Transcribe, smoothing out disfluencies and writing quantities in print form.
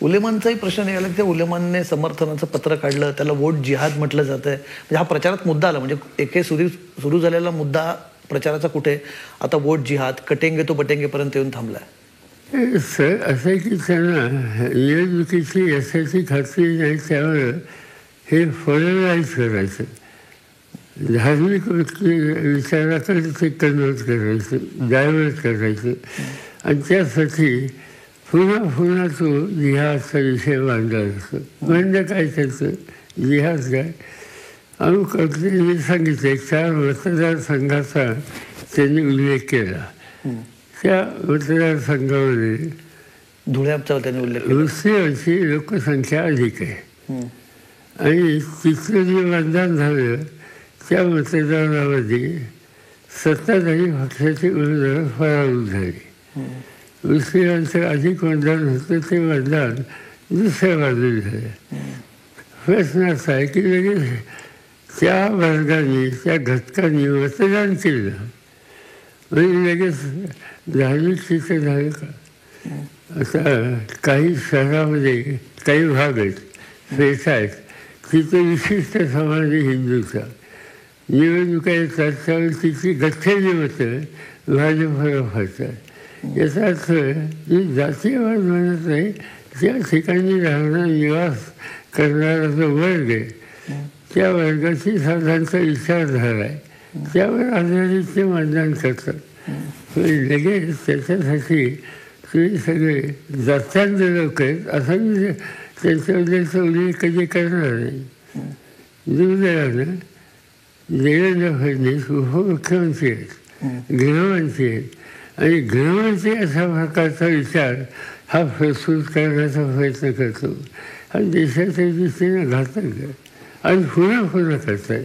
उलेमानचाही प्रश्न निघाला की त्या उलेमानने समर्थनाचं पत्र काढलं, त्याला वोट जिहाद म्हटलं जातंय. म्हणजे हा प्रचारात मुद्दा आला, म्हणजे एके सुरू झालेला मुद्दा प्रचाराचा कुठे आता वोट जिहाद, कटेंगे तो बटेंगे पर्यंत येऊन थांबलाय. सर असं आहे की त्यांना निवडणुकीची यशाची खात्री नाही, त्यावर हे फळराईज करायचं, धार्मिक विचाराकडे ते कन्वर्ट करायचं, डायव्हर्ट करायचं. आणि त्यासाठी पुन्हा तो जिहादचा विषय मांडला असतो. म्हणजे काय त्याचं जिहाद काय, अमुक त्यांनी सांगितलं 4 मतदारसंघाचा त्यांनी उल्लेख केला. त्या मतदारसंघामध्ये धुळ्याचा त्यांनी उल्लेख केला. मुस्लिमांची लोकसंख्या अधिक आहे आणि तिथलं जे मतदान झालं त्या मतदानामध्ये सत्ताधारी पक्षाची उमेदवार पराभूत झाली. मुस्लिमांचं अधिक मतदान होतं, ते मतदान दुसऱ्या बाजूला झालं. प्रश्न असा आहे की लगेच त्या वर्गाने, त्या घटकांनी मतदान केलं म्हणजे लगेच धार्मिक चित्र झालं का. आता काही शहरामध्ये काही भाग आहेत, पेठ आहेत, तिथे विशिष्ट समाज हिंदूचा निवडणुका येतात, त्यावेळी तिची गठ्ठेली मतं भाजपला फाडतात. याचा अर्थ मी जातीयवाद म्हणत नाही, त्या ठिकाणी राहणारा निवास करणारा जो वर्ग आहे त्या वर्गाची साधारणचा विचारधारा आहे, त्यावर आधारित ते मतदान करतात. लगेच त्याच्यासाठी तुम्ही सगळे जात्यांचे लोक आहेत असं मी त्यांच्याबद्दलचा उल्लेख कधी करणार नाही. दुर्दैवानं देवेंद्र फडणवीस उपमुख्यमंत्री आहेत, गृहमंत्री आहेत आणि गृहमंत्री अशा प्रकारचा विचार हा प्रस्तुत करण्याचा प्रयत्न करतो. हा देशाच्या दृष्टीने घातक आहे आणि पुन्हा करतात.